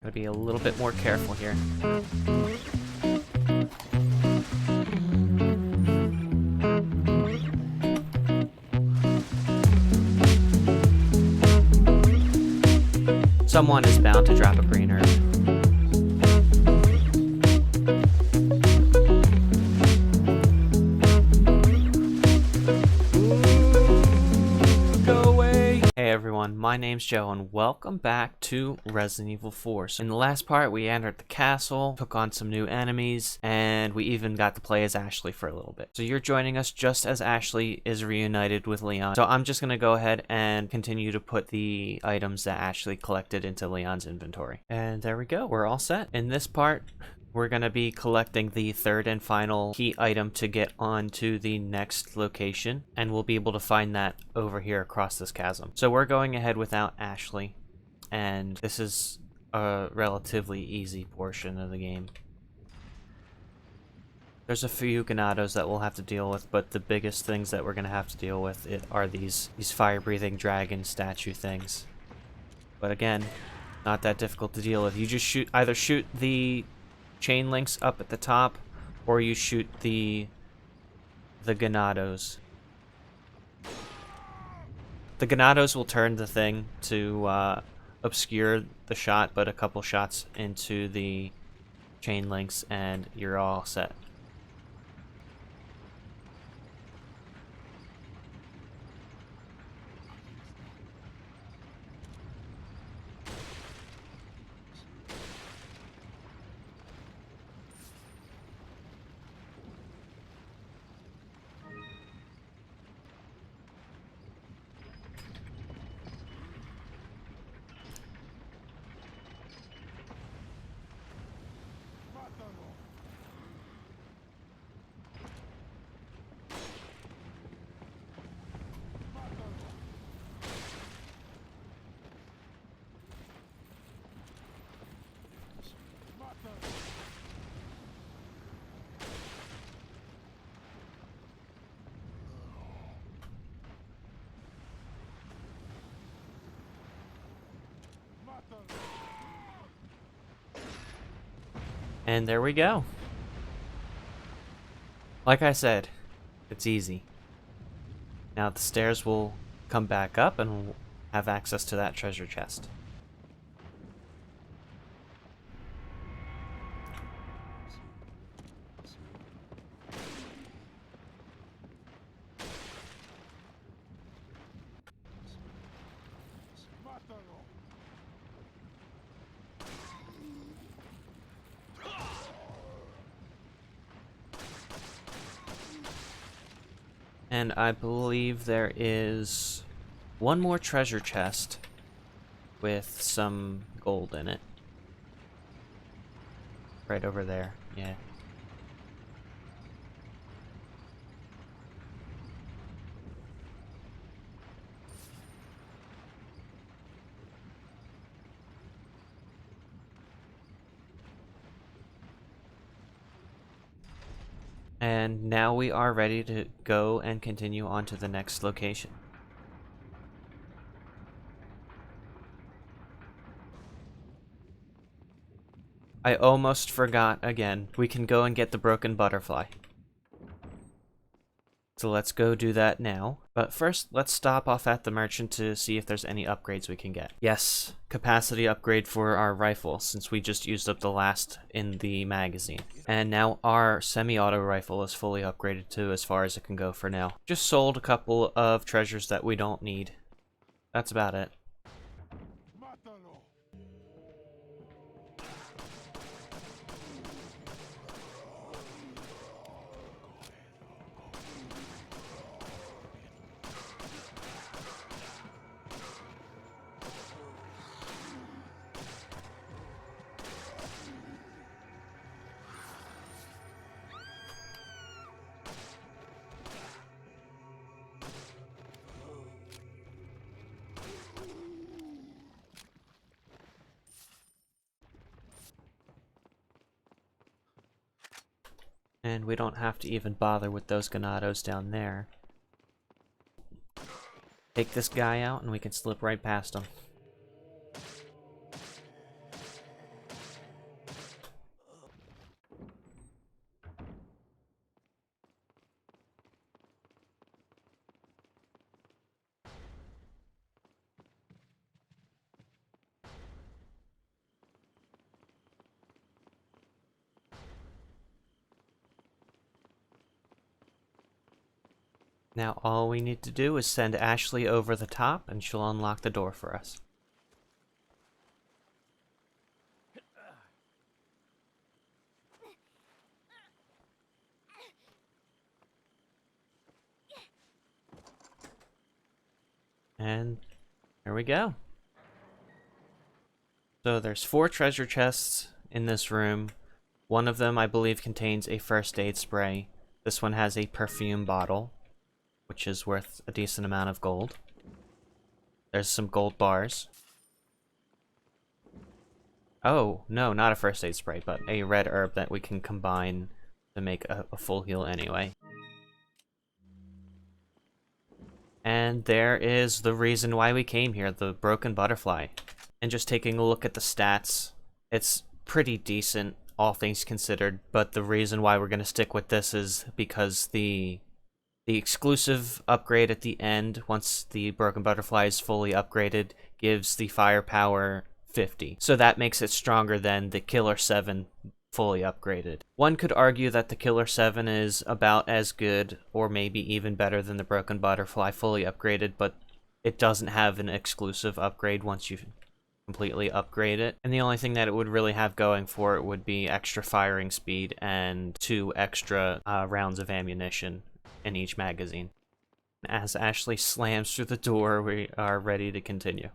Gotta be a little bit more careful here. Someone is bound to drop a green herb. Go away! Hey everyone, my name's Joe and welcome back to Resident Evil 4. So in the last part we entered the castle, took on some new enemies, and we even got to play as Ashley for a little bit. So you're joining us just as Ashley is reunited with Leon. So I'm just gonna go ahead and continue to put the items that Ashley collected into Leon's inventory. And there we go, we're all set. In this part, we're going to be collecting the third and final key item to get on to the next location, and we'll be able to find that over here across this chasm. So we're going ahead without Ashley, and this is a relatively easy portion of the game. There's a few ganados that we'll have to deal with, but the biggest things that we're going to have to deal with are these fire-breathing dragon statue things. But again, not that difficult to deal with. You just either shoot the chain links up at the top, or you shoot the ganados. The ganados will turn the thing to obscure the shot, but a couple shots into the chain links and you're all set. And there we go. Like I said, it's easy. Now the stairs will come back up and we'll have access to that treasure chest. And I believe there is one more treasure chest with some gold in it. Right over there, yeah. And now we are ready to go and continue on to the next location. I almost forgot again. We can go and get the broken butterfly. So let's go do that now. But first, let's stop off at the merchant to see if there's any upgrades we can get. Yes, capacity upgrade for our rifle, since we just used up the last in the magazine. And now our semi-auto rifle is fully upgraded too, as far as it can go for now. Just sold a couple of treasures that we don't need. That's about it. And we don't have to even bother with those ganados down there. Take this guy out and we can slip right past him. Now all we need to do is send Ashley over the top and she'll unlock the door for us. And there we go. So there's 4 treasure chests in this room. One of them, I believe, contains a first aid spray. This one has a perfume bottle, which is worth a decent amount of gold. There's some gold bars. Oh, no, not a first aid spray, but a red herb that we can combine to make a full heal anyway. And there is the reason why we came here, the broken butterfly. And just taking a look at the stats, it's pretty decent, all things considered, but the reason why we're going to stick with this is because the exclusive upgrade at the end, once the broken butterfly is fully upgraded, gives the firepower 50. So that makes it stronger than the Killer 7 fully upgraded. One could argue that the Killer 7 is about as good, or maybe even better than the broken butterfly fully upgraded, but it doesn't have an exclusive upgrade once you completely upgrade it. And the only thing that it would really have going for it would be extra firing speed and 2 extra rounds of ammunition in each magazine. As Ashley slams through the door, we are ready to continue.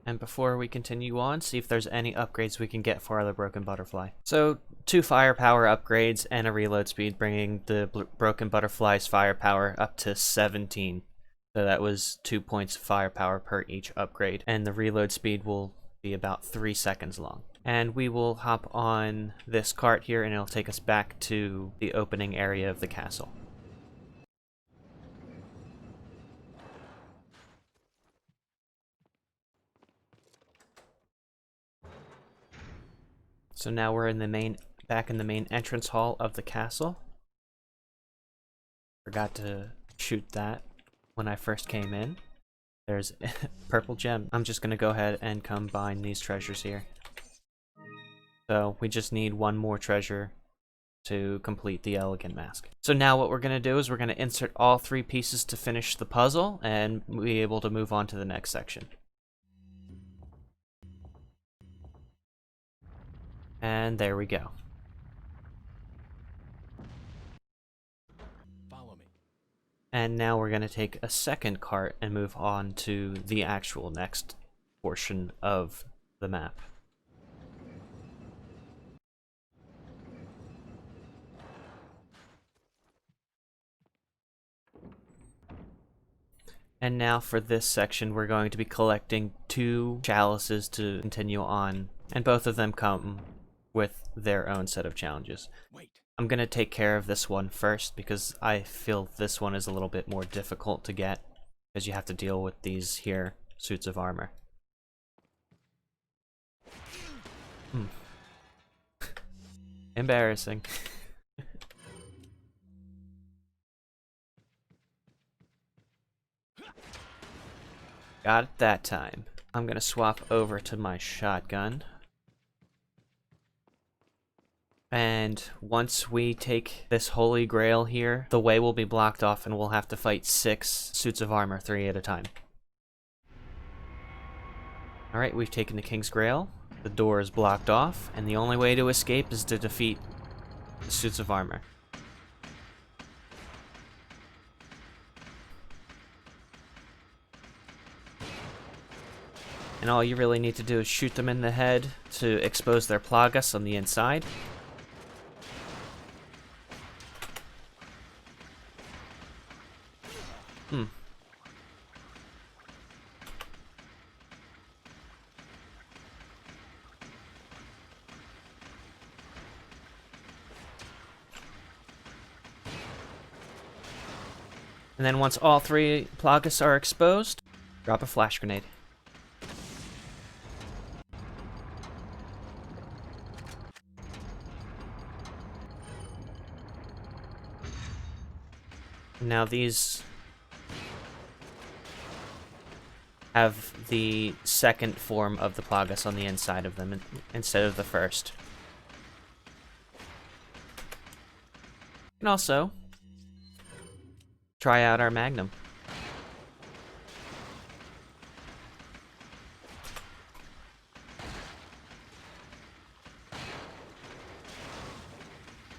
And before we continue on, see if there's any upgrades we can get for the broken butterfly. So 2 firepower upgrades and a reload speed, bringing the broken butterfly's firepower up to 17. So that was 2 points of firepower per each upgrade, and the reload speed will be about 3 seconds long. And we will hop on this cart here and it'll take us back to the opening area of the castle. So now we're back in the main entrance hall of the castle. Forgot to shoot that when I first came in. There's a purple gem. I'm just gonna go ahead and combine these treasures here. So we just need 1 more treasure to complete the elegant mask. So now what we're gonna do is we're gonna insert all 3 pieces to finish the puzzle and be able to move on to the next section. And there we go. Follow me. And now we're going to take a second cart and move on to the actual next portion of the map. And now for this section, we're going to be collecting 2 chalices to continue on, and both of them come with their own set of challenges. Wait. I'm going to take care of this one first because I feel this one is a little bit more difficult to get because you have to deal with these here suits of armor. Embarrassing. Got it that time. I'm gonna swap over to my shotgun. And once we take this holy grail here, the way will be blocked off and we'll have to fight 6 suits of armor, 3 at a time. Alright, we've taken the King's Grail. The door is blocked off, and the only way to escape is to defeat the suits of armor. And all you really need to do is shoot them in the head to expose their plagas on the inside. And then once all 3 plagas are exposed, drop a flash grenade. Now these have the second form of the plagas on the inside of them instead of the first. And also, try out our Magnum.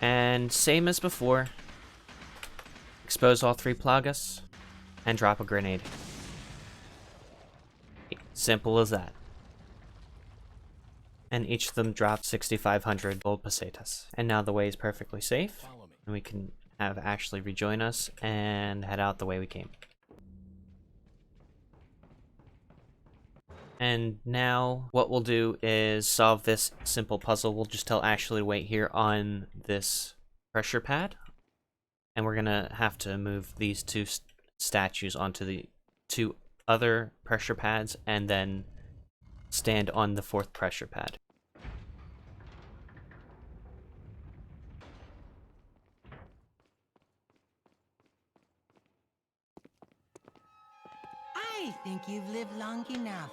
And same as before, expose all 3 Plagas and drop a grenade. Simple as that. And each of them dropped 6,500 gold pesetas. And now the way is perfectly safe, and we can have Ashley rejoin us and head out the way we came. And now what we'll do is solve this simple puzzle. We'll just tell Ashley to wait here on this pressure pad, and we're gonna have to move these 2 statues onto the 2 other pressure pads and then stand on the 4th pressure pad. I think you've lived long enough.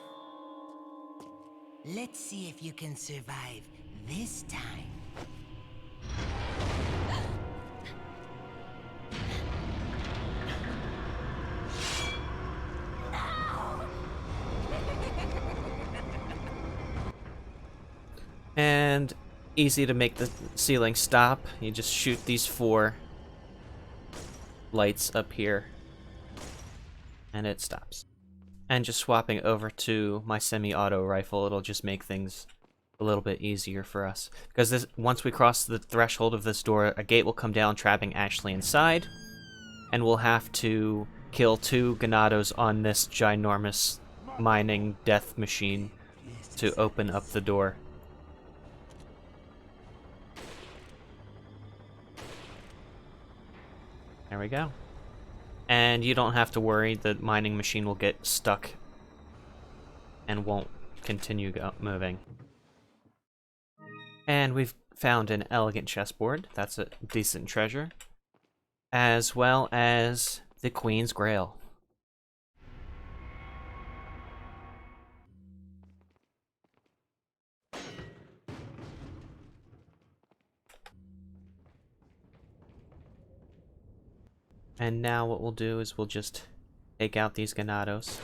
Let's see if you can survive this time. And easy to make the ceiling stop. You just shoot these 4 lights up here, and it stops. And just swapping over to my semi-auto rifle, it'll just make things a little bit easier for us. Because once we cross the threshold of this door, a gate will come down, trapping Ashley inside, and we'll have to kill 2 Ganados on this ginormous mining death machine to open up the door. There we go. And you don't have to worry, the mining machine will get stuck and won't continue moving. And we've found an elegant chessboard. That's a decent treasure. As well as the Queen's Grail. And now what we'll do is we'll just take out these Ganados.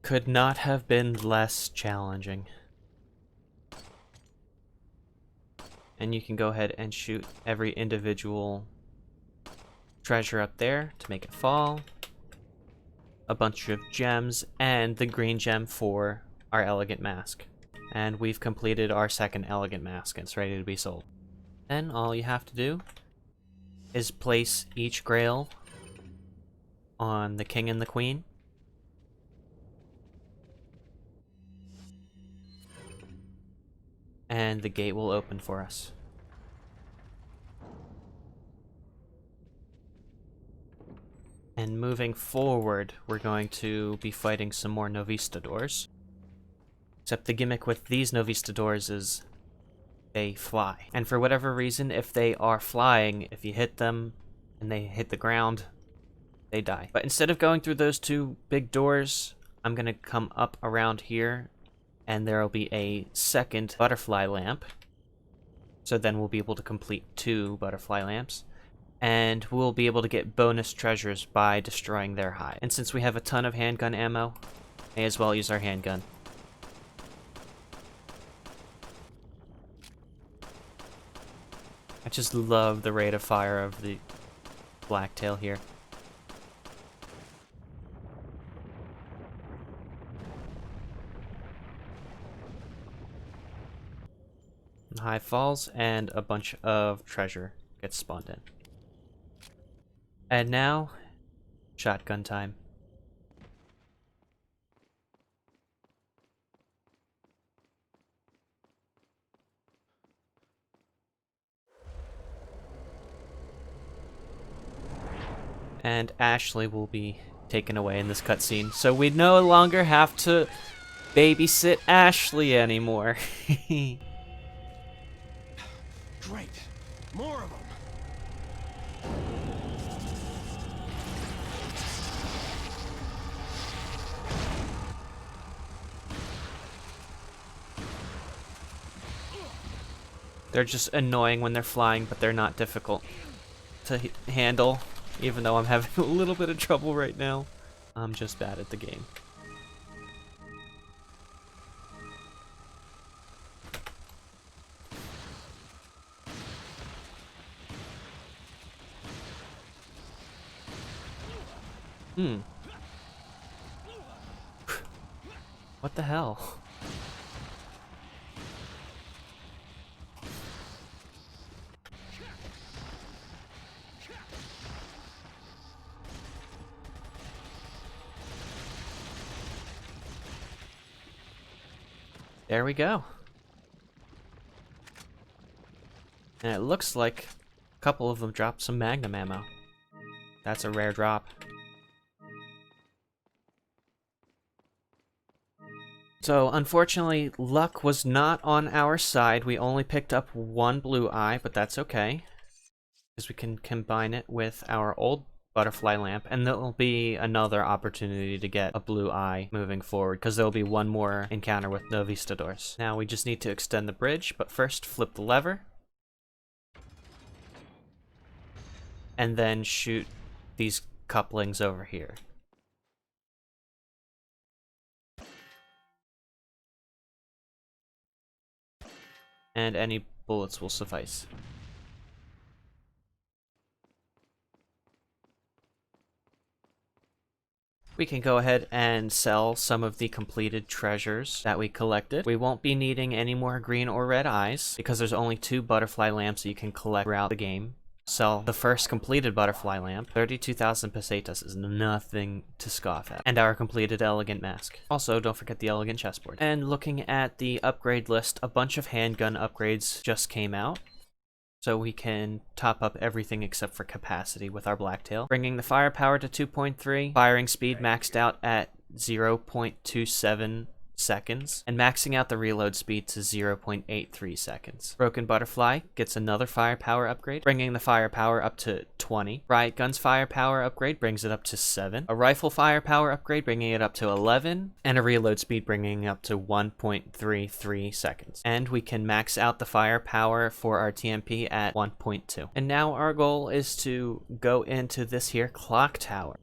Could not have been less challenging. And you can go ahead and shoot every individual treasure up there to make it fall, a bunch of gems, and the green gem for our elegant mask. And we've completed our 2nd elegant mask. It's ready to be sold. Then all you have to do is place each grail on the king and the queen, and the gate will open for us. And moving forward, we're going to be fighting some more Novistadors. Except the gimmick with these Novistadors is they fly. And for whatever reason, if they are flying, if you hit them and they hit the ground, they die. But instead of going through those 2 big doors, I'm gonna come up around here, and there'll be a 2nd butterfly lamp. So then we'll be able to complete 2 butterfly lamps. And we'll be able to get bonus treasures by destroying their hive. And since we have a ton of handgun ammo, may as well use our handgun. I just love the rate of fire of the blacktail here. Hive falls, and a bunch of treasure gets spawned in. And now, shotgun time. And Ashley will be taken away in this cutscene, so we no longer have to babysit Ashley anymore. Great. More of them. They're just annoying when they're flying, but they're not difficult to handle, even though I'm having a little bit of trouble right now. I'm just bad at the game. What the hell? There we go. And it looks like a couple of them dropped some magnum ammo. That's a rare drop. So, unfortunately, luck was not on our side. We only picked up one blue eye, but that's okay, because we can combine it with our old butterfly lamp, and there'll be another opportunity to get a blue eye moving forward, because there'll be one more encounter with Novistadors. Now we just need to extend the bridge, but first flip the lever, and then shoot these couplings over here. And any bullets will suffice. We can go ahead and sell some of the completed treasures that we collected. We won't be needing any more green or red eyes, because there's only 2 butterfly lamps that you can collect throughout the game. Sell the first completed butterfly lamp. 32,000 pesetas is nothing to scoff at. And our completed elegant mask. Also, don't forget the elegant chessboard. And looking at the upgrade list, a bunch of handgun upgrades just came out. So we can top up everything except for capacity with our blacktail. Bringing the firepower to 2.3, firing speed maxed out at 0.27 seconds, and maxing out the reload speed to 0.83 seconds. Broken Butterfly gets another firepower upgrade, bringing the firepower up to 20. Riot Gun's firepower upgrade brings it up to 7. A rifle firepower upgrade bringing it up to 11, and a reload speed bringing it up to 1.33 seconds. And we can max out the firepower for our TMP at 1.2. And now our goal is to go into this here clock tower.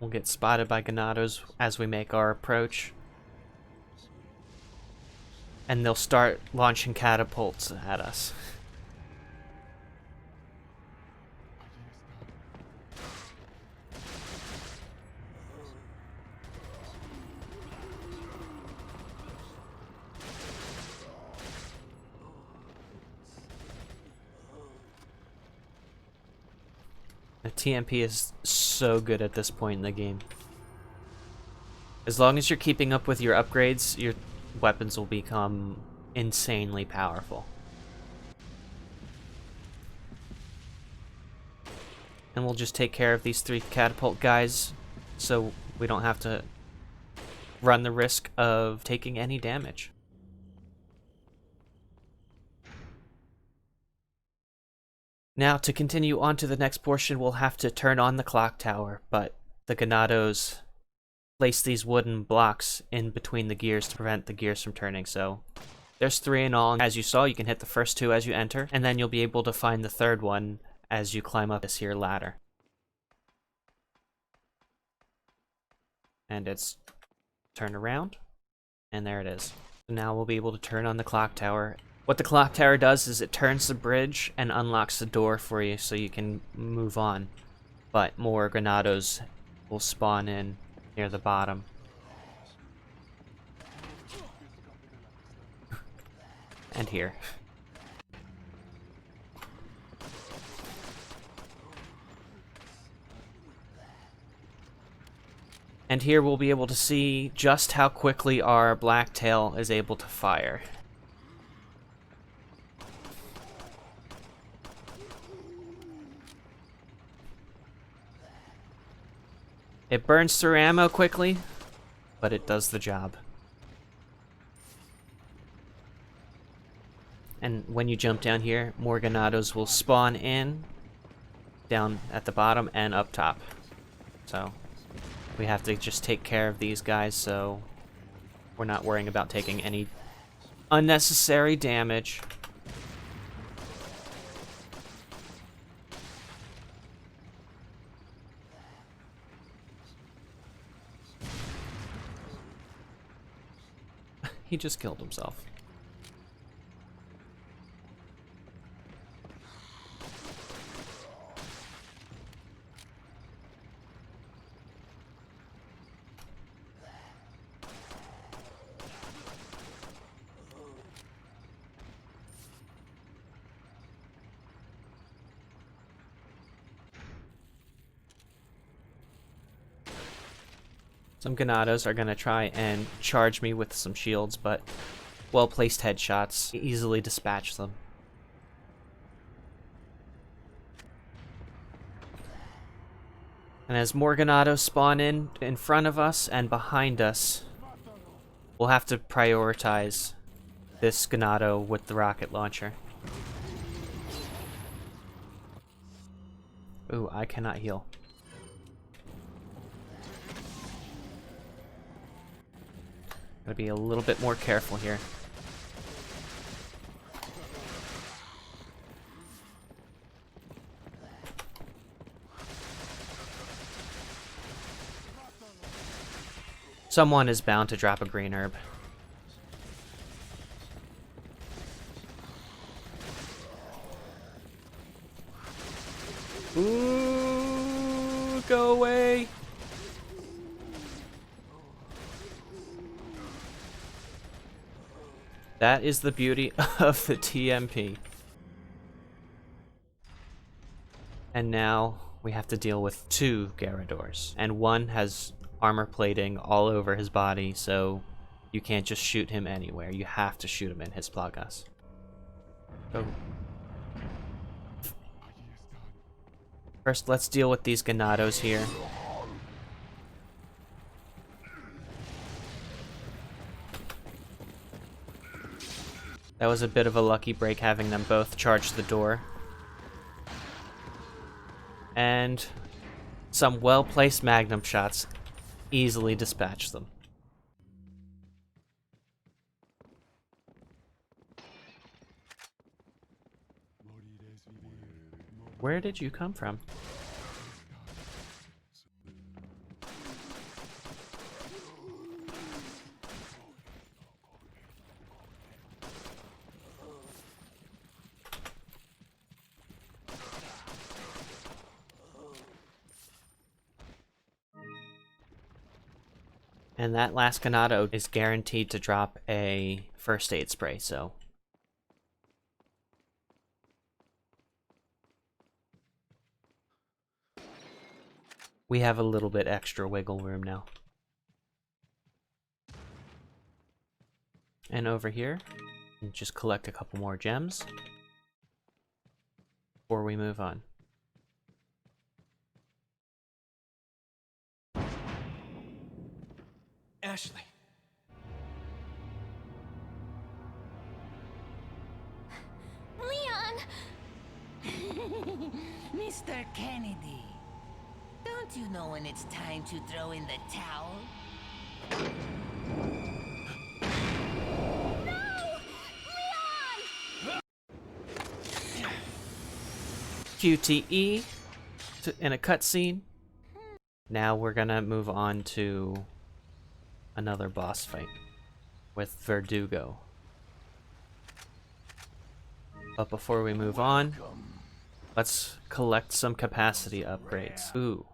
We'll get spotted by Ganados as we make our approach. And they'll start launching catapults at us. The TMP is so good at this point in the game. As long as you're keeping up with your upgrades, your weapons will become insanely powerful. And we'll just take care of these 3 catapult guys so we don't have to run the risk of taking any damage. Now, to continue on to the next portion, we'll have to turn on the clock tower, but the Ganados place these wooden blocks in between the gears to prevent the gears from turning, so there's 3 in all. As you saw, you can hit the first 2 as you enter, and then you'll be able to find the 3rd one as you climb up this here ladder. And it's turn around, and there it is. So now we'll be able to turn on the clock tower. What the clock tower does is it turns the bridge and unlocks the door for you so you can move on. But more Granados will spawn in near the bottom. And here. And here we'll be able to see just how quickly our blacktail is able to fire. It burns through ammo quickly, but it does the job. And when you jump down here, more Ganados will spawn in, down at the bottom and up top. So we have to just take care of these guys so we're not worrying about taking any Unnecessary damage. He just killed himself. Some Ganados are gonna try and charge me with some shields, but well-placed headshots easily dispatch them. And as more Ganados spawn in front of us and behind us, we'll have to prioritize this Ganado with the rocket launcher. Ooh, I cannot heal. Gotta be a little bit more careful here. Someone is bound to drop a green herb. Ooh, go away. That is the beauty of the TMP. And now we have to deal with 2 Garradors. And one has armor plating all over his body, so you can't just shoot him anywhere. You have to shoot him in his plagas. Oh. First, let's deal with these Ganados here. That was a bit of a lucky break having them both charge the door. And some well-placed magnum shots easily dispatch them. Where did you come from? And that last Ganado is guaranteed to drop a first aid spray, so... we have a little bit extra wiggle room now. And over here, just collect a couple more gems before we move on. Ashley. Leon! Mr. Kennedy, don't you know when it's time to throw in the towel? No! Leon! QTE in a cutscene. Now we're gonna move on to another boss fight with Verdugo. But before we move on, let's collect some capacity upgrades. Ooh.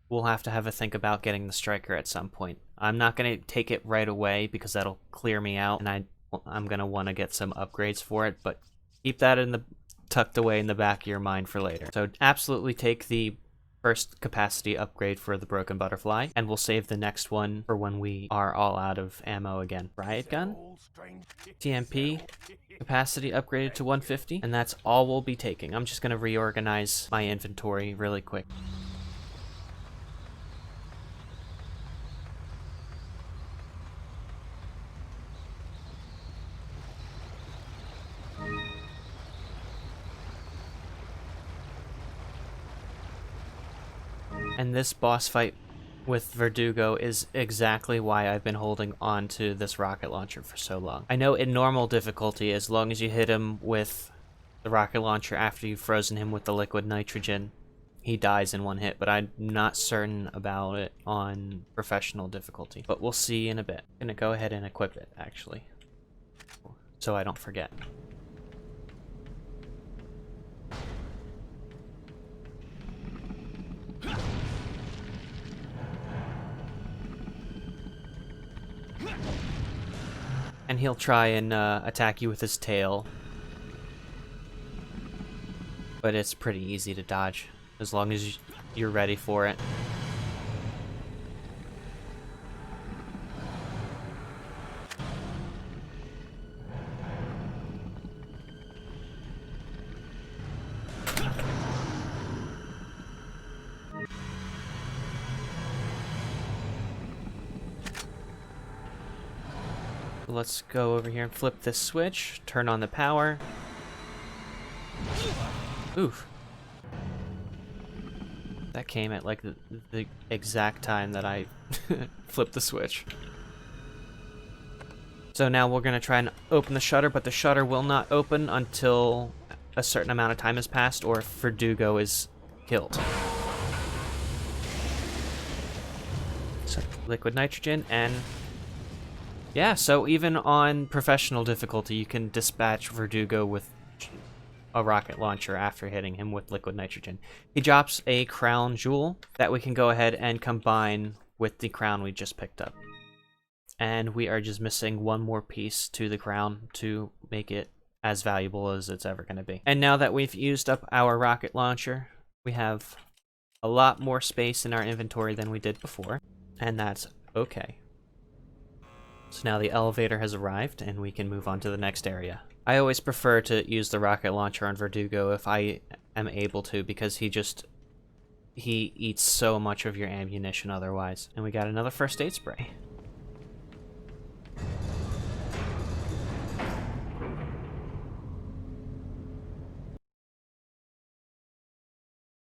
We'll have to have a think about getting the striker at some point. I'm not gonna take it right away because that'll clear me out, and I'm gonna want to get some upgrades for it, but keep that tucked away in the back of your mind for later. So absolutely take the first capacity upgrade for the broken butterfly, and we'll save the next one for when we are all out of ammo again. Riot gun, TMP, capacity upgraded to 150, and that's all we'll be taking. I'm just gonna reorganize my inventory really quick. And this boss fight with Verdugo is exactly why I've been holding on to this rocket launcher for so long. I know in normal difficulty, as long as you hit him with the rocket launcher after you've frozen him with the liquid nitrogen, he dies in one hit, but I'm not certain about it on professional difficulty. But we'll see in a bit. I'm gonna go ahead and equip it, actually, so I don't forget. And he'll try and attack you with his tail. But it's pretty easy to dodge, as long as you're ready for it. Let's go over here and flip this switch, turn on the power. Oof. That came at like the exact time that I flipped the switch. So now we're gonna try and open the shutter, but the shutter will not open until a certain amount of time has passed or if Verdugo is killed. So liquid nitrogen and yeah, so even on professional difficulty, you can dispatch Verdugo with a rocket launcher after hitting him with liquid nitrogen. He drops a crown jewel that we can go ahead and combine with the crown we just picked up. And we are just missing one more piece to the crown to make it as valuable as it's ever going to be. And now that we've used up our rocket launcher, we have a lot more space in our inventory than we did before, and that's okay. So now the elevator has arrived and we can move on to the next area. I always prefer to use the rocket launcher on Verdugo if I am able to, because he eats so much of your ammunition otherwise. And we got another first aid spray.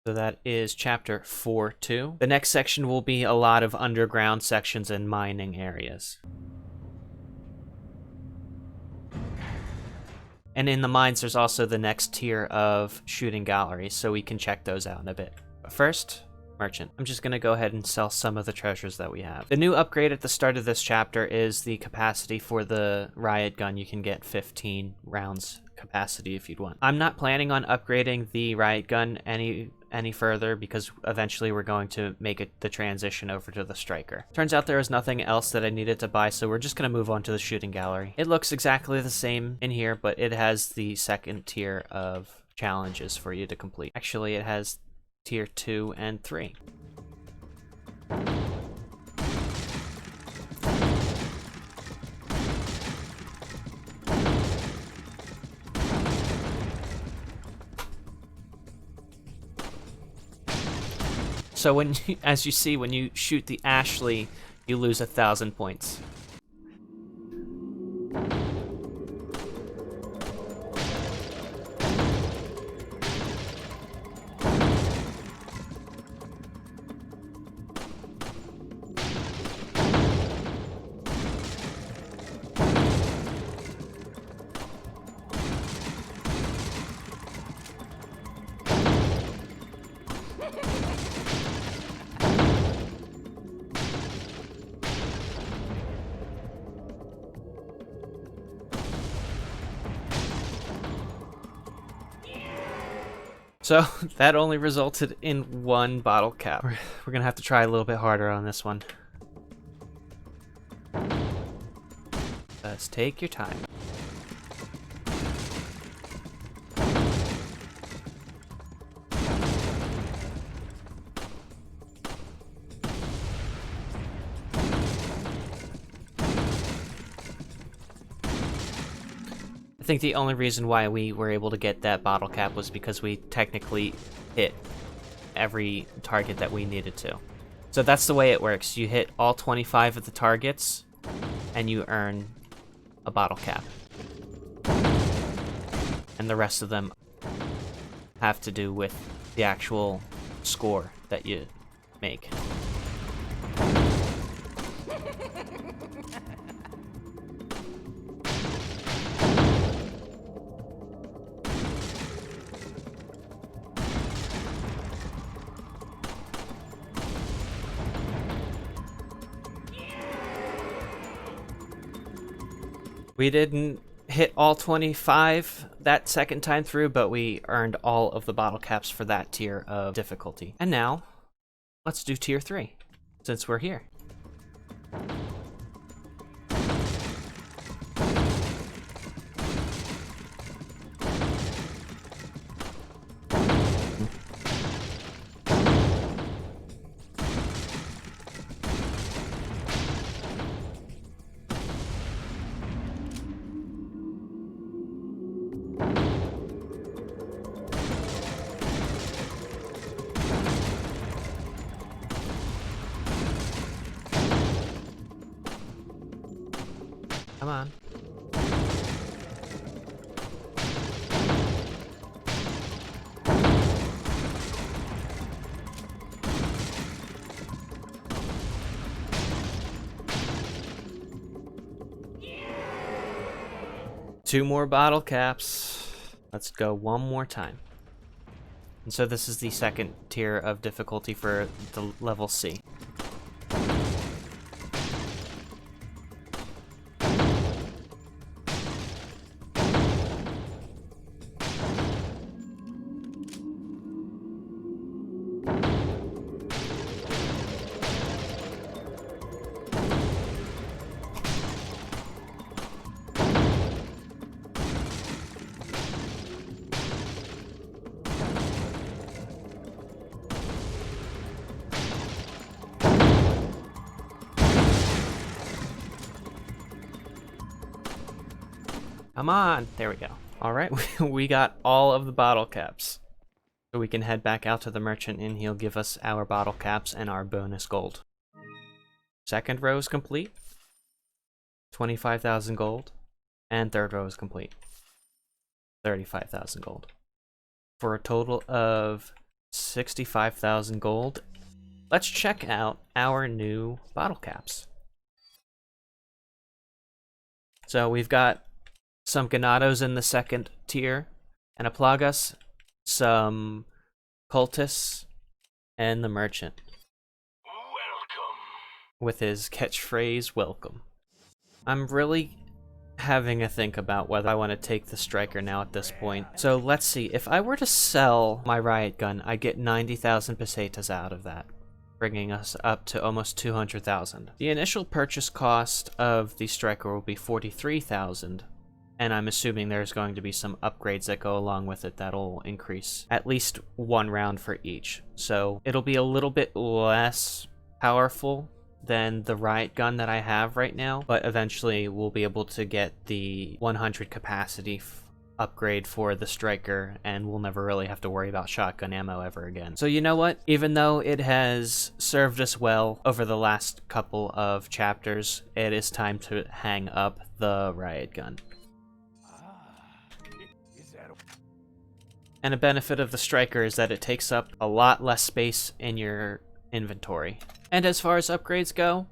So that is chapter 4.2. The next section will be a lot of underground sections and mining areas. And in the mines, there's also the next tier of shooting galleries, so we can check those out in a bit. But first, merchant. I'm just going to go ahead and sell some of the treasures that we have. The new upgrade at the start of this chapter is the capacity for the riot gun. You can get 15 rounds capacity if you'd want. I'm not planning on upgrading the riot gun any further because eventually we're going to make it the transition over to the striker. Turns out there was nothing else that I needed to buy, so we're just going to move on to the shooting gallery. It looks exactly the same in here, but it has the second tier of challenges for you to complete. Actually, it has tier 2 and 3. So when as you see, when you shoot the Ashley, you lose 1,000 points. So that only resulted in one bottle cap. We're gonna have to try a little bit harder on this one. Let's take your time. I think the only reason why we were able to get that bottle cap was because we technically hit every target that we needed to. So that's the way it works. You hit all 25 of the targets and you earn a bottle cap. And the rest of them have to do with the actual score that you make. We didn't hit all 25 that second time through, but we earned all of the bottle caps for that tier of difficulty. And now, let's do tier 3, since we're here. Come on. Two more bottle caps. Let's go one more time. And so this is the second tier of difficulty for the level C. Come on, there we go. All right, we got all of the bottle caps. So we can head back out to the merchant and he'll give us our bottle caps and our bonus gold. Second row is complete. 25,000 gold. And third row is complete. 35,000 gold. For a total of 65,000 gold. Let's check out our new bottle caps. So we've got some Ganados in the second tier, and a Plagas, some Cultists, and the Merchant. Welcome. With his catchphrase, welcome. I'm really having a think about whether I want to take the Striker now at this point. So let's see, if I were to sell my riot gun, I get 90,000 pesetas out of that, bringing us up to almost 200,000. The initial purchase cost of the Striker will be 43,000. And I'm assuming there's going to be some upgrades that go along with it that'll increase at least one round for each. So it'll be a little bit less powerful than the riot gun that I have right now, but eventually we'll be able to get the 100 capacity upgrade for the Striker, and we'll never really have to worry about shotgun ammo ever again. So you know what? Even though it has served us well over the last couple of chapters, it is time to hang up the riot gun. And a benefit of the Striker is that it takes up a lot less space in your inventory. And as far as upgrades go,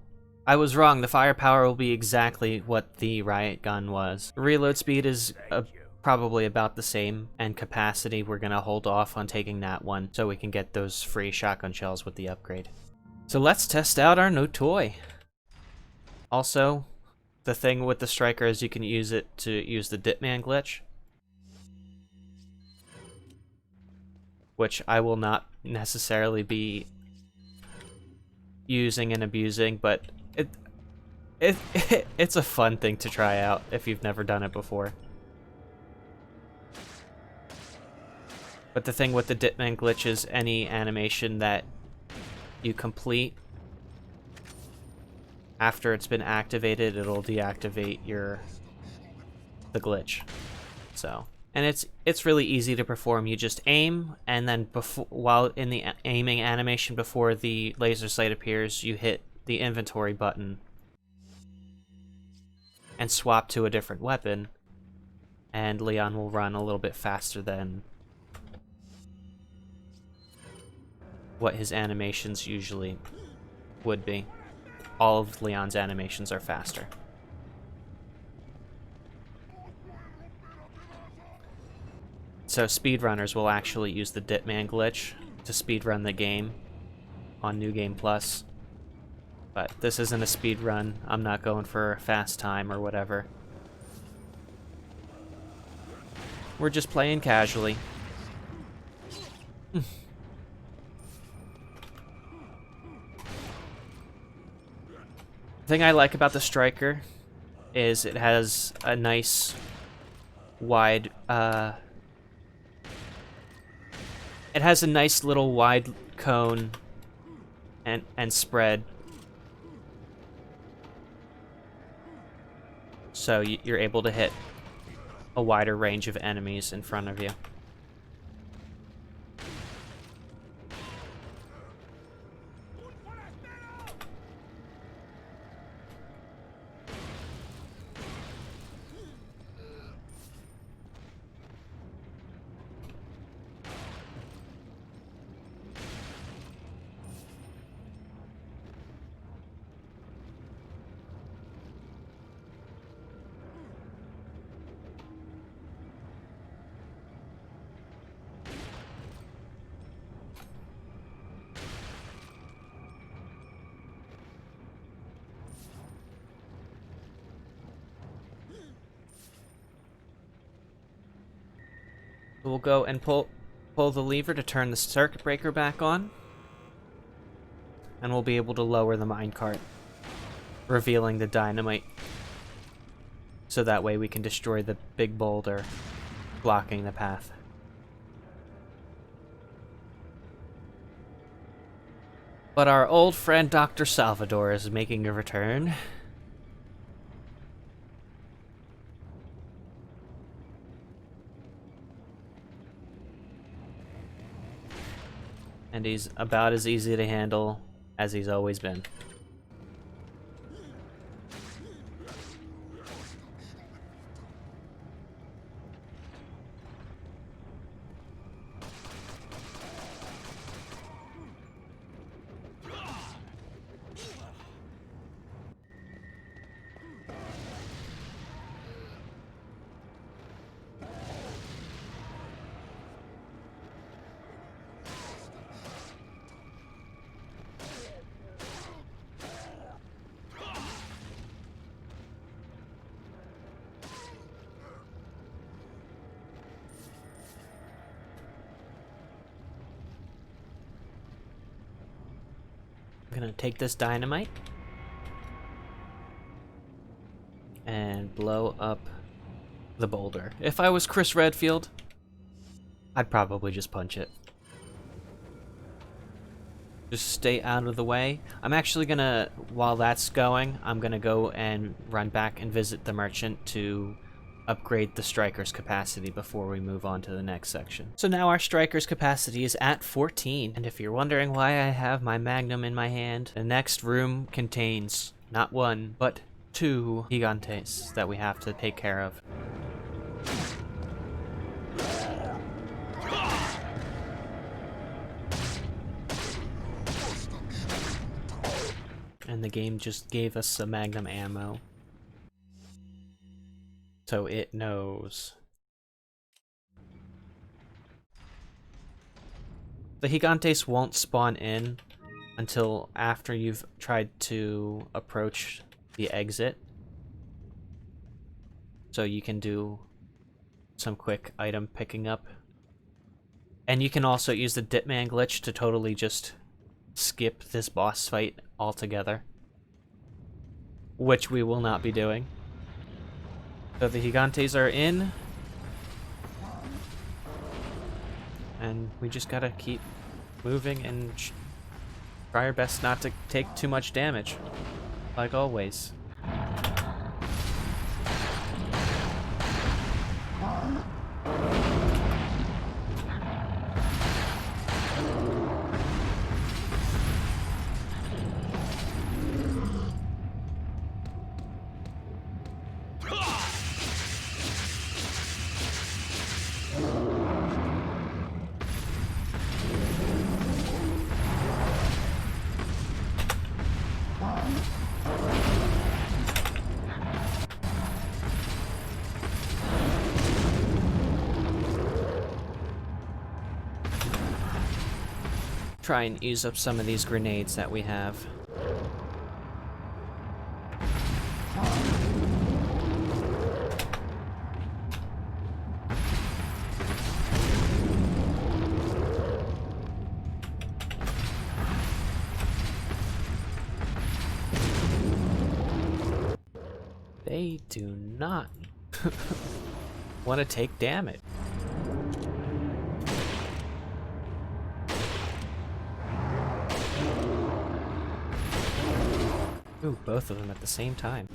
I was wrong. The firepower will be exactly what the riot gun was. Reload speed is probably about the same, and capacity we're gonna hold off on taking that one so we can get those free shotgun shells with the upgrade. So let's test out our new toy. Also, the thing with the Striker is you can use it to use the Dipman glitch, which I will not necessarily be using and abusing, but it's a fun thing to try out if you've never done it before. But the thing with the Dipman glitch is any animation that you complete after it's been activated, it'll deactivate the glitch. So. And it's really easy to perform. You just aim, and then while in the aiming animation before the laser sight appears, you hit the inventory button and swap to a different weapon, and Leon will run a little bit faster than what his animations usually would be. All of Leon's animations are faster. So speedrunners will actually use the Dipman glitch to speedrun the game on New Game Plus. But this isn't a speedrun. I'm not going for a fast time or whatever. We're just playing casually. The thing I like about the Striker is it has a nice wide, it has a nice little wide cone and spread. So you're able to hit a wider range of enemies in front of you. We'll go and pull the lever to turn the circuit breaker back on, and we'll be able to lower the minecart, revealing the dynamite, so that way we can destroy the big boulder blocking the path. But our old friend Dr. Salvador is making a return. And he's about as easy to handle as he's always been. I'm gonna take this dynamite and blow up the boulder. If I was Chris Redfield, I'd probably just punch it. Just stay out of the way. I'm actually gonna, while that's going, I'm gonna go and run back and visit the merchant to upgrade the Striker's capacity before we move on to the next section. So now our Striker's capacity is at 14, and if you're wondering why I have my Magnum in my hand, the next room contains not one, but 2 Gigantes that we have to take care of. And the game just gave us some Magnum ammo. So it knows. The Gigantes won't spawn in until after you've tried to approach the exit. So you can do some quick item picking up. And you can also use the Dipman glitch to totally just skip this boss fight altogether. Which we will not be doing. So the Gigantes are in. And we just gotta keep moving and try our best not to take too much damage. Like always. Try and use up some of these grenades that we have. They do not want to take damage. Ooh, both of them at the same time.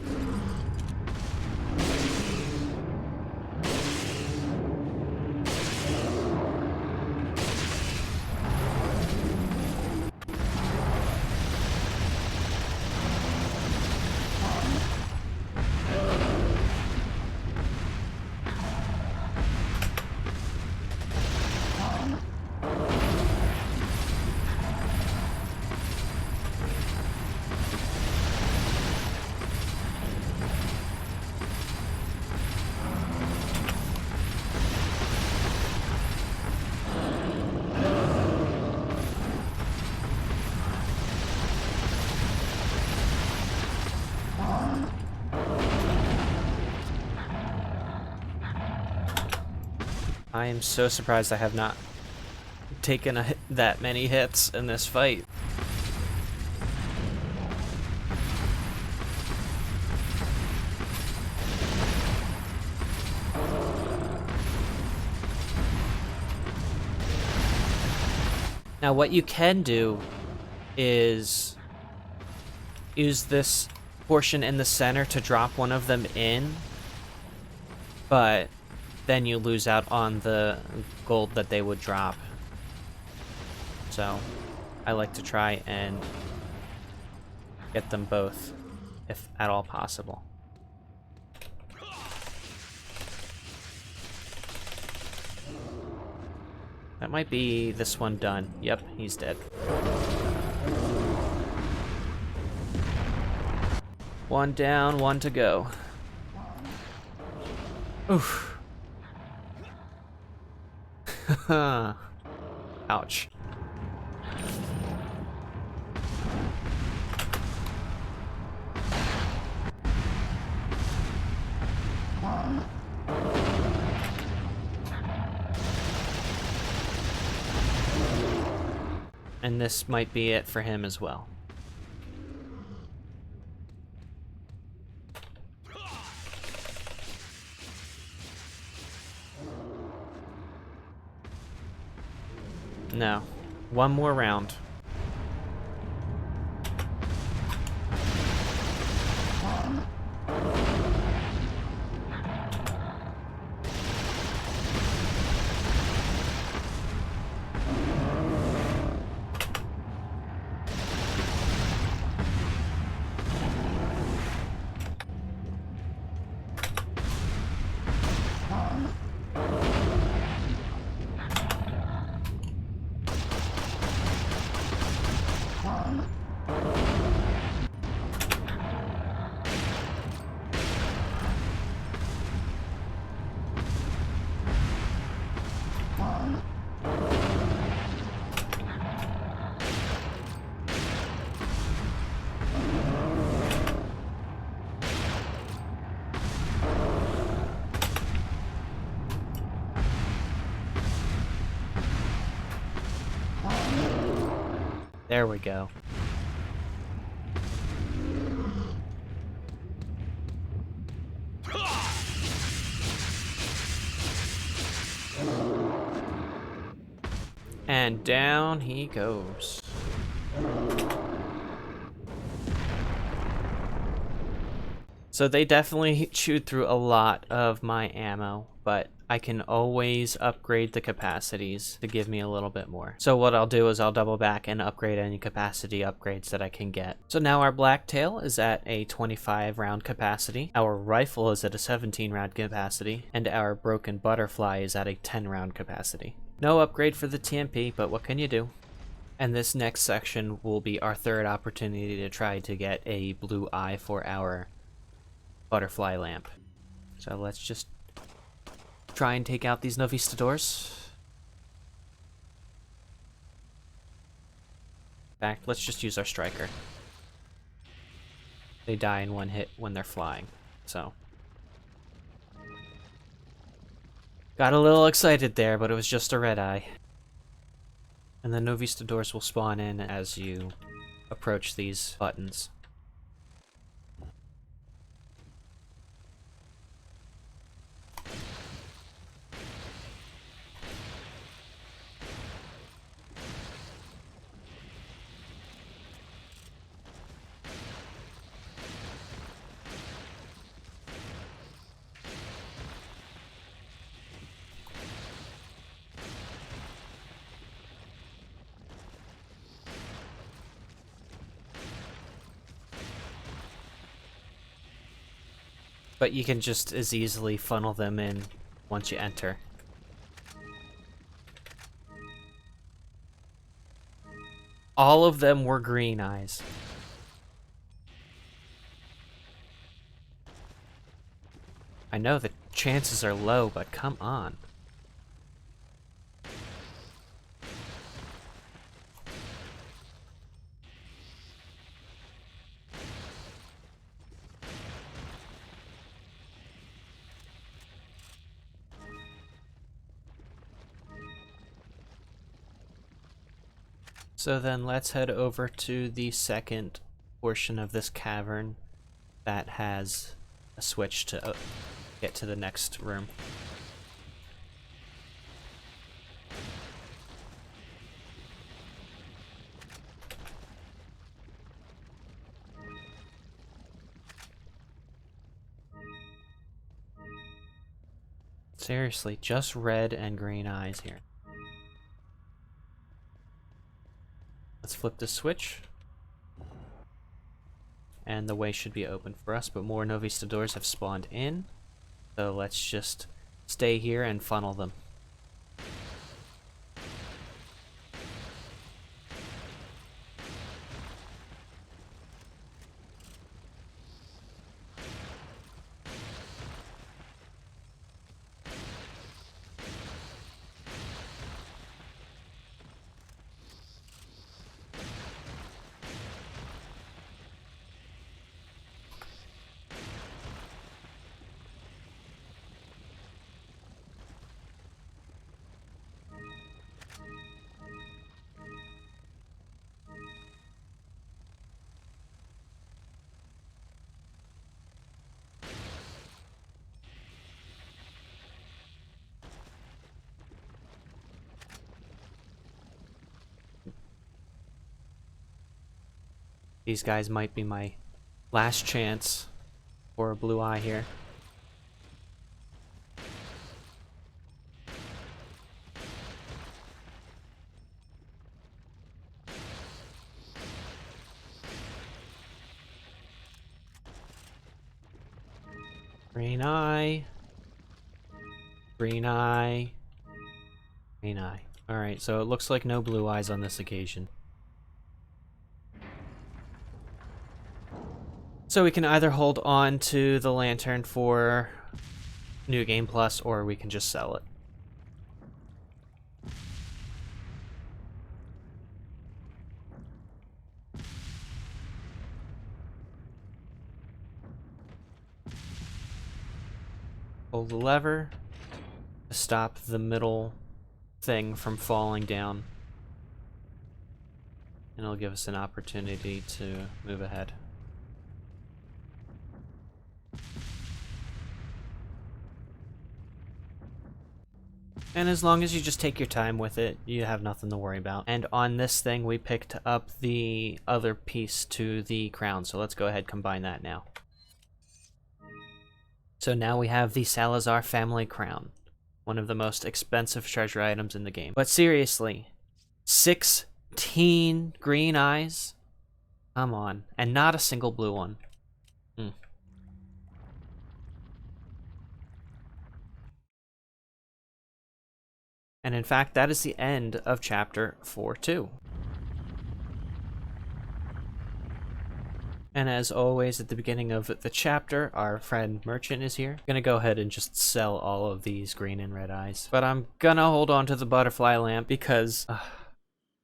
I am so surprised I have not taken that many hits in this fight. Now what you can do is use this portion in the center to drop one of them in, but then you lose out on the gold that they would drop. So I like to try and get them both, if at all possible. That might be this one done. Yep, he's dead. One down, one to go. Oof. Ouch. And this might be it for him as well. No. One more round. There we go. And down he goes. So they definitely chewed through a lot of my ammo, but I can always upgrade the capacities to give me a little bit more. So what I'll do is I'll double back and upgrade any capacity upgrades that I can get. So now our Blacktail is at a 25 round capacity, our rifle is at a 17 round capacity, and our Broken Butterfly is at a 10 round capacity. No upgrade for the TMP, but what can you do? And this next section will be our third opportunity to try to get a blue eye for our butterfly lamp. So let's just try and take out these Novistadors. In fact, let's just use our striker. They die in one hit when they're flying, so. Got a little excited there, but it was just a red eye. And the Novistadors will spawn in as you approach these buttons. But you can just as easily funnel them in once you enter. All of them were green eyes. I know the chances are low, but come on. So then let's head over to the second portion of this cavern that has a switch to get to the next room. Seriously, just red and green eyes here. Let's flip the switch. And the way should be open for us, but more Novistadors have spawned in. So let's just stay here and funnel them. These guys might be my last chance for a blue eye here. Green eye. Green eye. Green eye. Alright, so it looks like no blue eyes on this occasion. So we can either hold on to the lantern for New Game Plus, or we can just sell it. Pull the lever to stop the middle thing from falling down. And it'll give us an opportunity to move ahead. And as long as you just take your time with it, you have nothing to worry about. And on this thing, we picked up the other piece to the crown, so let's go ahead and combine that now. So now we have the Salazar family crown, one of the most expensive treasure items in the game. But seriously, 16 green eyes? Come on, and not a single blue one. And in fact, that is the end of chapter 4.2. And as always, at the beginning of the chapter, our friend Merchant is here. I'm gonna go ahead and just sell all of these green and red eyes. But I'm gonna hold on to the butterfly lamp because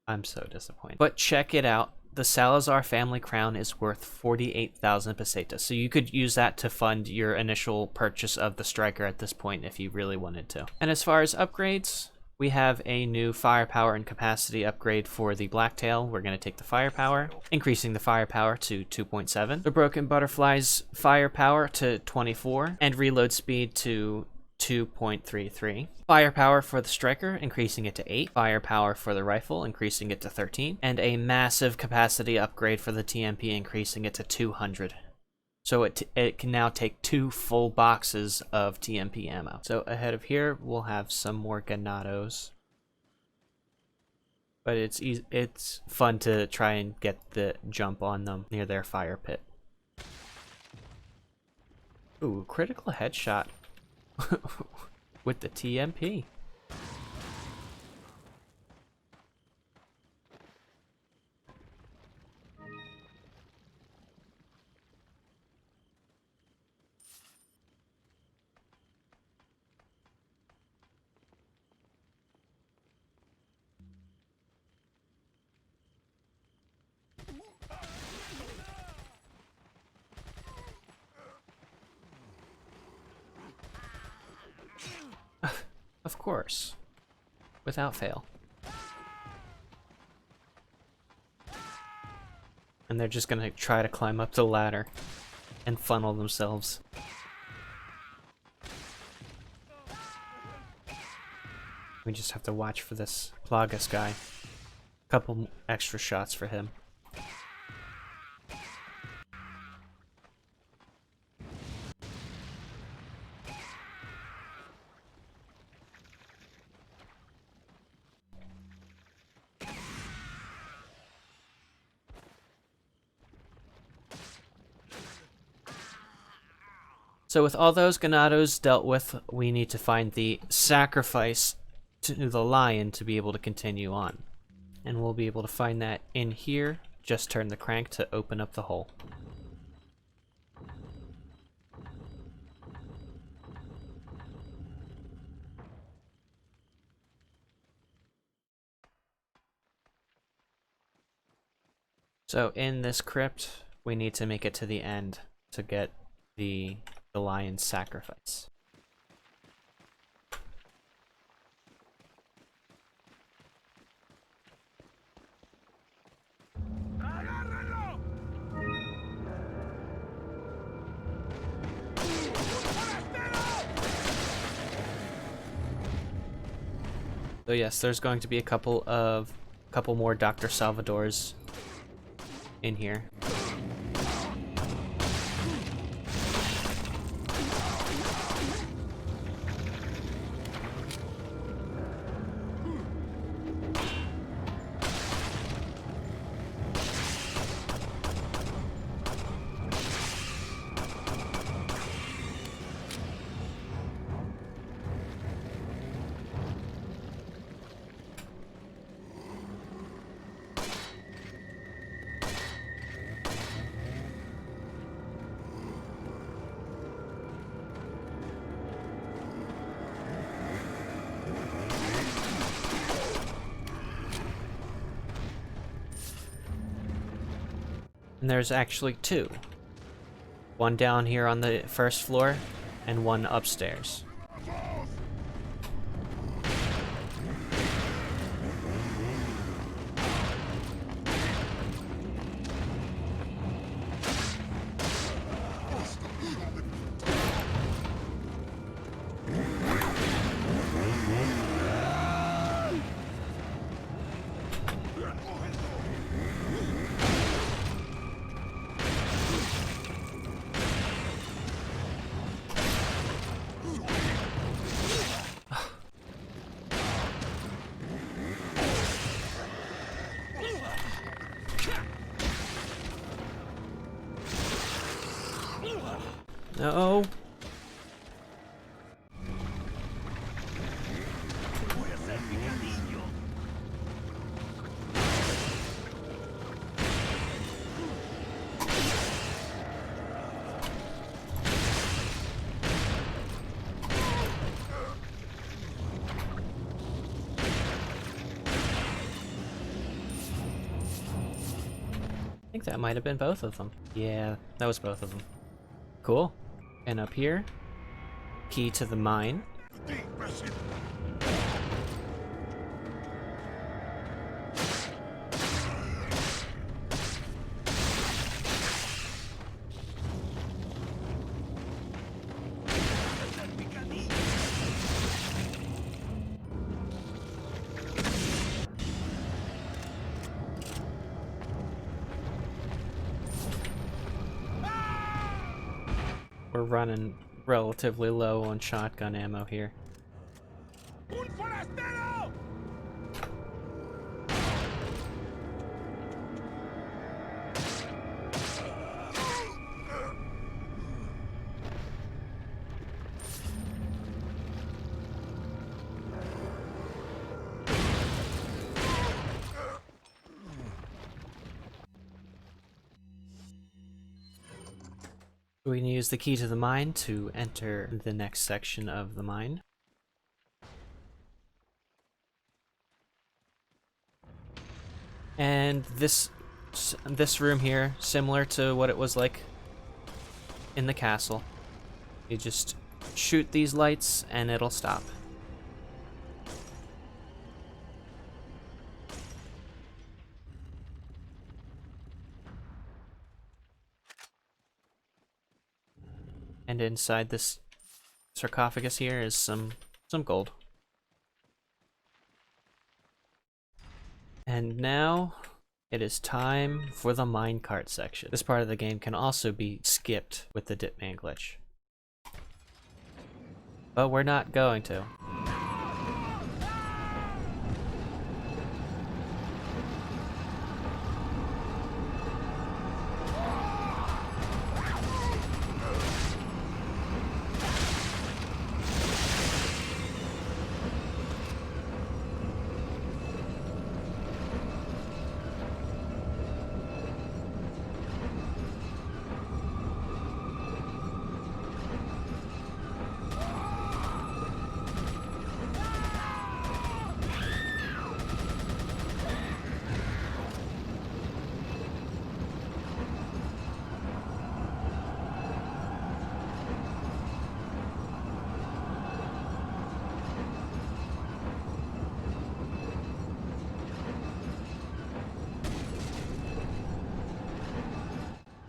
I'm so disappointed. But check it out. The Salazar family crown is worth 48,000 pesetas. So you could use that to fund your initial purchase of the striker at this point if you really wanted to. And as far as upgrades, we have a new firepower and capacity upgrade for the Blacktail. We're going to take the firepower, increasing the firepower to 2.7. The Broken Butterfly's firepower to 24, and reload speed to 2.33. Firepower for the striker, increasing it to 8. Firepower for the rifle, increasing it to 13. And a massive capacity upgrade for the TMP, increasing it to 200. So it can now take 2 full boxes of TMP ammo. So ahead of here, we'll have some more Ganados. But it's fun to try and get the jump on them near their fire pit. Ooh, critical headshot with the TMP. Of course. Without fail. And they're just gonna try to climb up the ladder and funnel themselves. We just have to watch for this Plagas guy. Couple extra shots for him. So with all those Ganados dealt with, we need to find the sacrifice to the lion to be able to continue on. And we'll be able to find that in here. Just turn the crank to open up the hole. So in this crypt, we need to make it to the end to get the lion's sacrifice. So yes, there's going to be a couple more Dr. Salvadors in here. And there's actually two. One down here on the first floor, and one upstairs. No. I think that might have been both of them. Yeah, that was both of them. Cool. And up here, key to the mine. We're running relatively low on shotgun ammo here. We can use the key to the mine to enter the next section of the mine. And this room here, similar to what it was like in the castle. You just shoot these lights and it'll stop. And inside this sarcophagus here is some gold. And now it is time for the minecart section. This part of the game can also be skipped with the Dipman glitch. But we're not going to.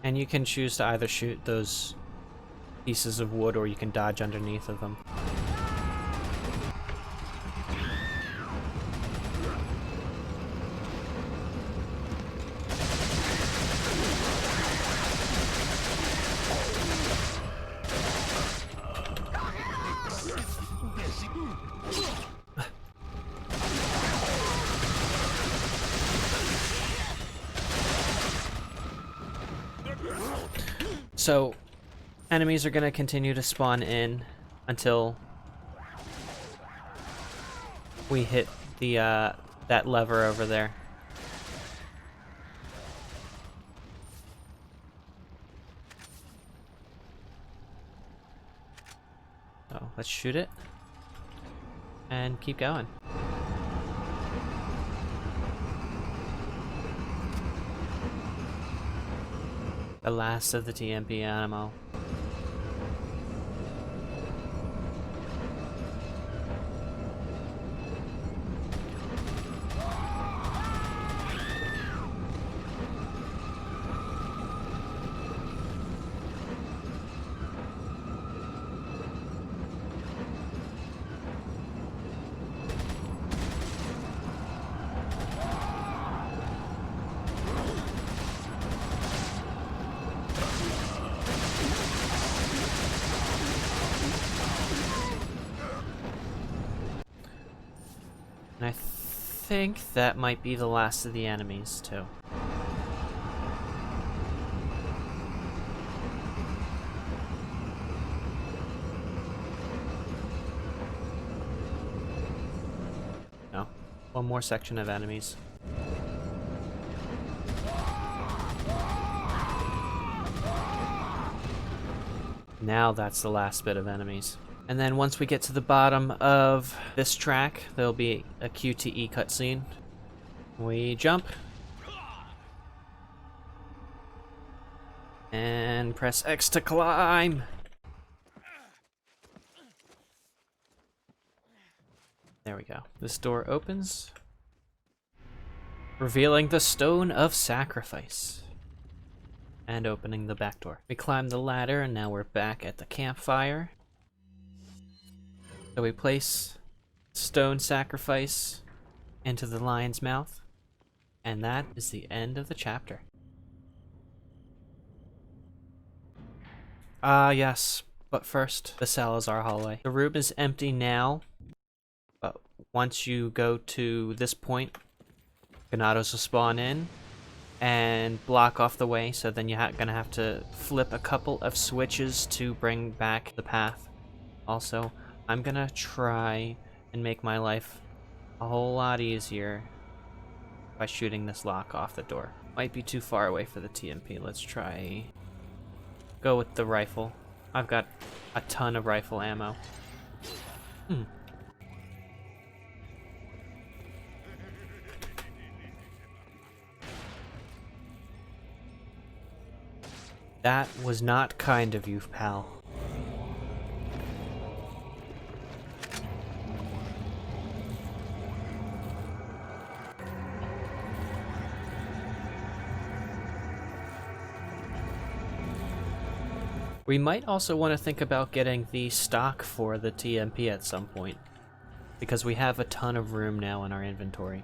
And you can choose to either shoot those pieces of wood or you can dodge underneath of them. So, enemies are going to continue to spawn in until we hit the that lever over there. So, let's shoot it and keep going. The last of the TMP ammo. And I think that might be the last of the enemies, too. No. One more section of enemies. Now that's the last bit of enemies. And then once we get to the bottom of this track, there'll be a QTE cutscene. We jump. And press X to climb. There we go. This door opens, revealing the Stone of Sacrifice. And opening the back door. We climb the ladder and now we're back at the campfire. So we place stone sacrifice into the lion's mouth, and that is the end of the chapter. Yes, but first, the Salazar hallway. The room is empty now, but once you go to this point, Ganados will spawn in and block off the way, so then you're gonna have to flip a couple of switches to bring back the path. Also, I'm gonna try and make my life a whole lot easier by shooting this lock off the door. Might be too far away for the TMP. Let's try go with the rifle. I've got a ton of rifle ammo. That was not kind of you, pal. We might also want to think about getting the stock for the TMP at some point, because we have a ton of room now in our inventory.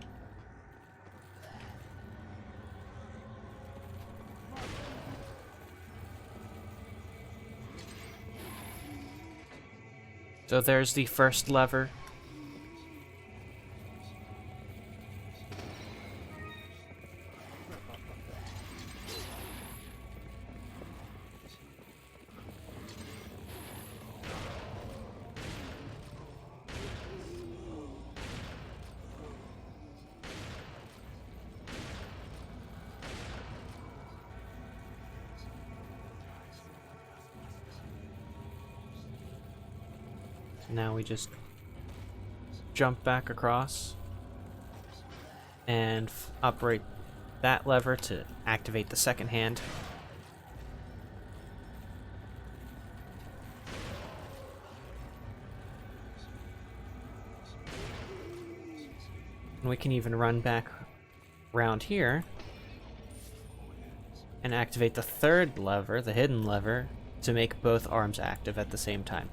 So there's the first lever. Now we just jump back across and operate that lever to activate the second hand. And we can even run back around here and activate the third lever, the hidden lever, to make both arms active at the same time.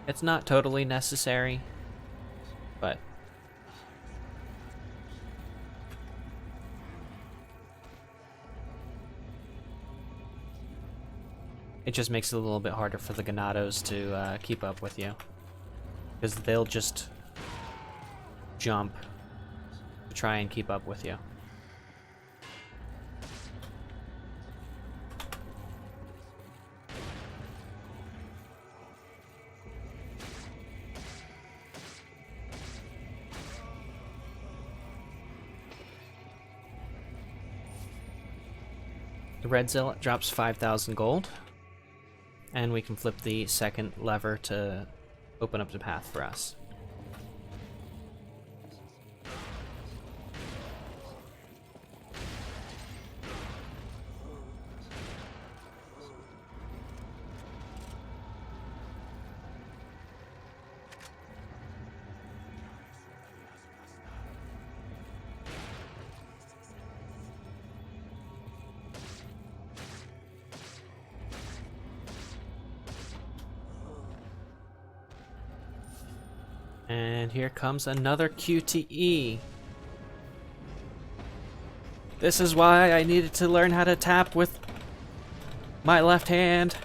It's not totally necessary, but it just makes it a little bit harder for the Ganados to keep up with you, because they'll just jump to try and keep up with you. The red zealot drops 5,000 gold, and we can flip the second lever to open up the path for us. And here comes another QTE. This is why I needed to learn how to tap with my left hand.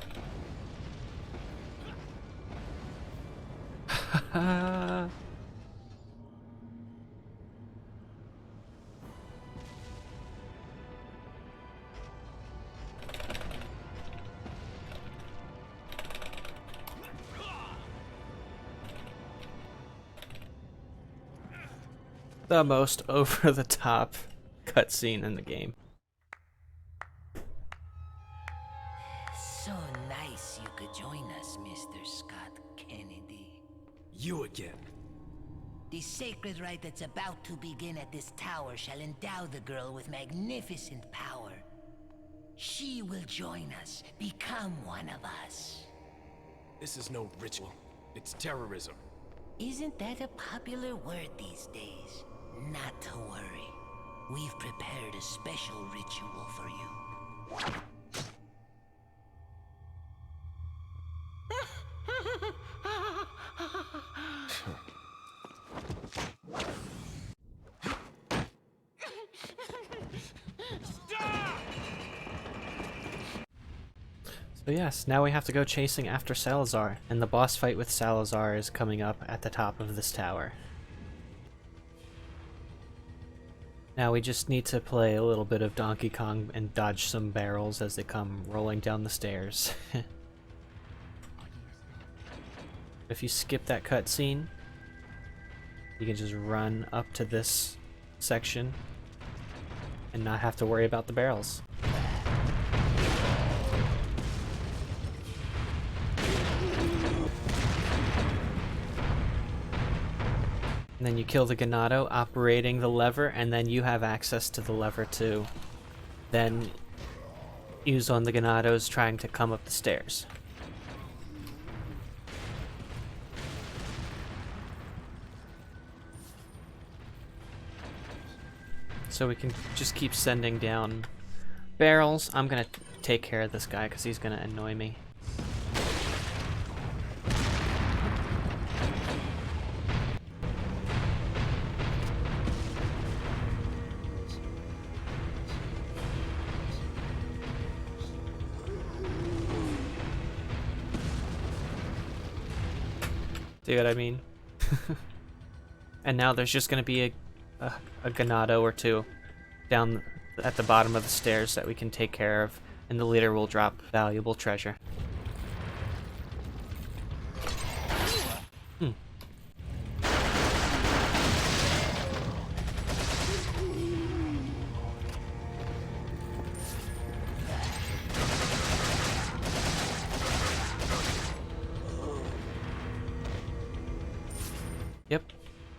The most over-the-top cutscene in the game. So nice you could join us, Mr. Scott Kennedy. You again. The sacred rite that's about to begin at this tower shall endow the girl with magnificent power. She will join us, become one of us. This is no ritual. It's terrorism. Isn't that a popular word these days? Not to worry. We've prepared a special ritual for you. So yes, now we have to go chasing after Salazar, and the boss fight with Salazar is coming up at the top of this tower. Now we just need to play a little bit of Donkey Kong and dodge some barrels as they come rolling down the stairs. If you skip that cutscene, you can just run up to this section and not have to worry about the barrels. And then you kill the Ganado operating the lever, and then you have access to the lever to then use on the Ganados trying to come up the stairs. So we can just keep sending down barrels. I'm gonna take care of this guy because he's gonna annoy me. See what I mean? And now there's just gonna be a Ganado or two down at the bottom of the stairs that we can take care of, and the leader will drop valuable treasure. Yep,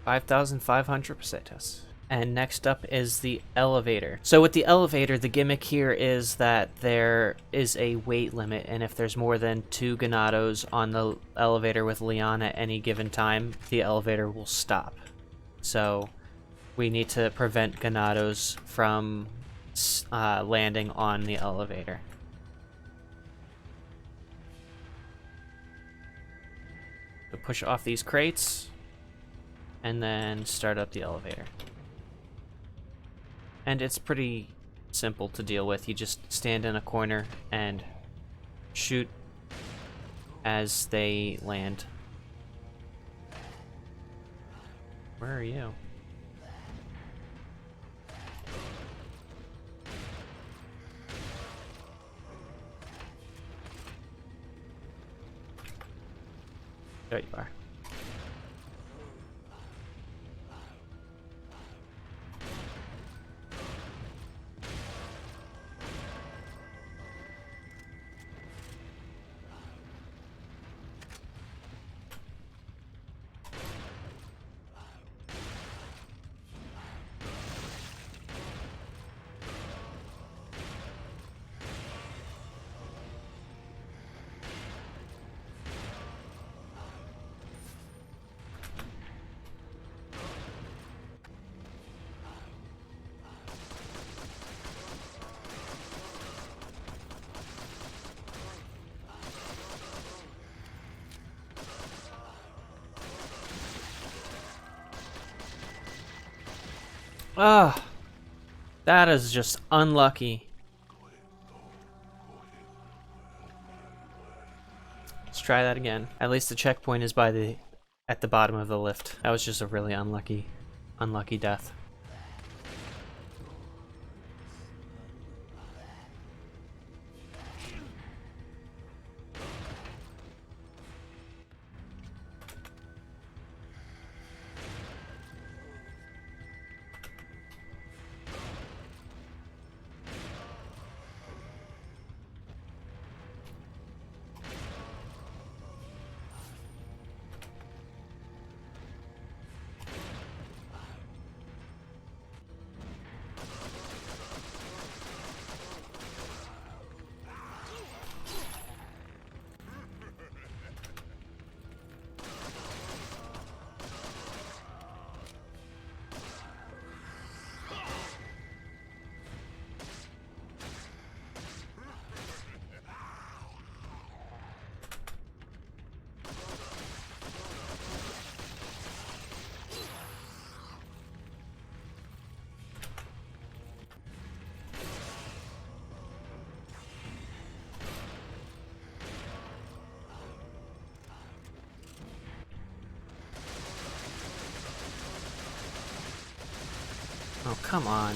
5,500 pesetas. And next up is the elevator. So with the elevator, the gimmick here is that there is a weight limit, and if there's more than 2 Ganados on the elevator with Leon at any given time, the elevator will stop. So we need to prevent Ganados from landing on the elevator. So push off these crates, and then start up the elevator. And it's pretty simple to deal with. You just stand in a corner and shoot as they land. Where are you? There you are. Ah, that is just unlucky. Let's try that again. At least the checkpoint is at the bottom of the lift. That was just a really unlucky death. Oh, come on.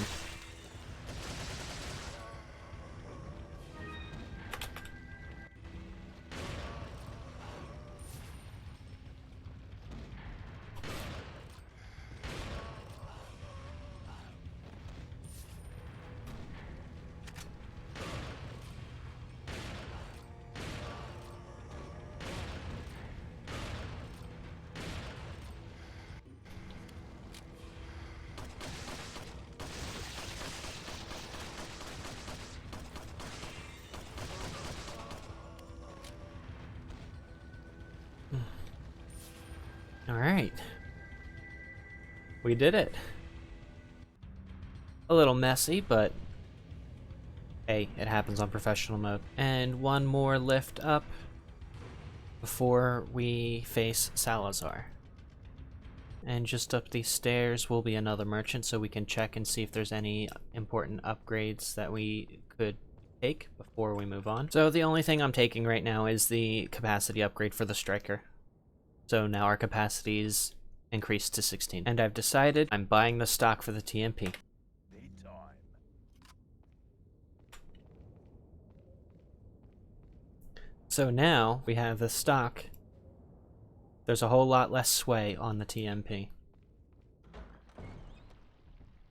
Alright. We did it. A little messy, but hey, it happens on professional mode. And one more lift up before we face Salazar. And just up these stairs will be another merchant, so we can check and see if there's any important upgrades that we could take before we move on. So the only thing I'm taking right now is the capacity upgrade for the striker. So now our capacity is increased to 16. And I've decided I'm buying the stock for the TMP. So now we have the stock. There's a whole lot less sway on the TMP.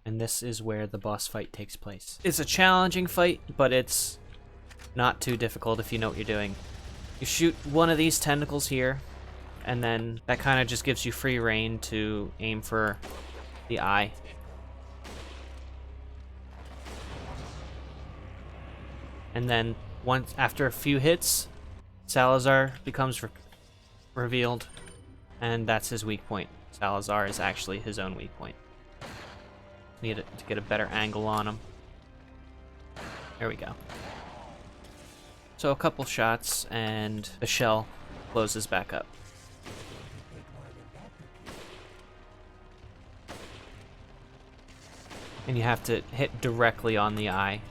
And this is where the boss fight takes place. It's a challenging fight, but it's not too difficult if you know what you're doing. You shoot one of these tentacles here, and then that kind of just gives you free reign to aim for the eye. And then once after a few hits, Salazar becomes revealed, and that's his weak point. Salazar is actually his own weak point. Need to get a better angle on him. There we go. So a couple shots, and the shell closes back up. And you have to hit directly on the eye.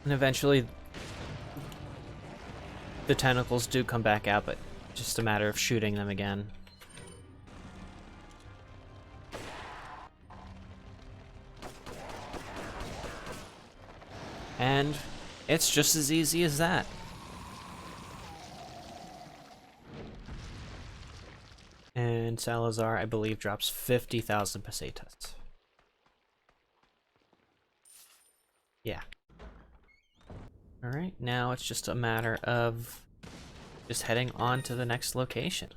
And eventually, the tentacles do come back out, but just a matter of shooting them again. And it's just as easy as that. And Salazar, I believe, drops 50,000 pesetas. Yeah. Alright, now it's just a matter of just heading on to the next location.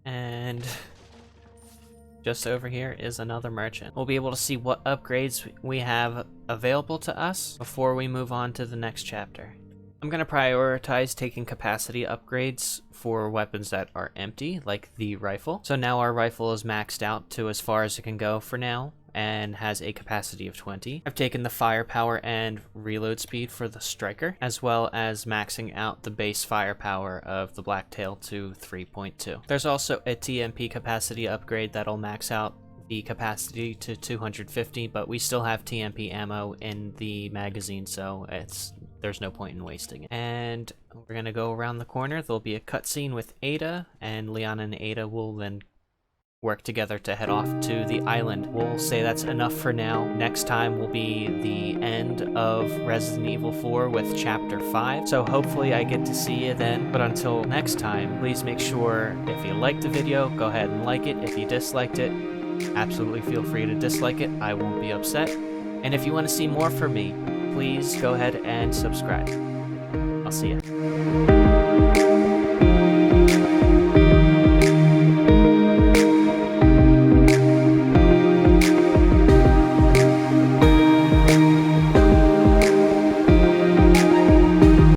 And just over here is another merchant. We'll be able to see what upgrades we have available to us before we move on to the next chapter. I'm going to prioritize taking capacity upgrades for weapons that are empty, like the rifle. So now our rifle is maxed out to as far as it can go for now, and has a capacity of 20. I've taken the firepower and reload speed for the striker, as well as maxing out the base firepower of the Blacktail to 3.2. There's also a TMP capacity upgrade that'll max out the capacity to 250, but we still have TMP ammo in the magazine, so there's no point in wasting it. And we're gonna go around the corner. There'll be a cutscene with Ada, and Leon and Ada will then work together to head off to the island. We'll say that's enough for now. Next time will be the end of Resident Evil 4 with Chapter 5. So hopefully I get to see you then. But until next time, please make sure if you liked the video, go ahead and like it. If you disliked it, absolutely feel free to dislike it. I won't be upset. And if you want to see more from me, please go ahead and subscribe. I'll see ya.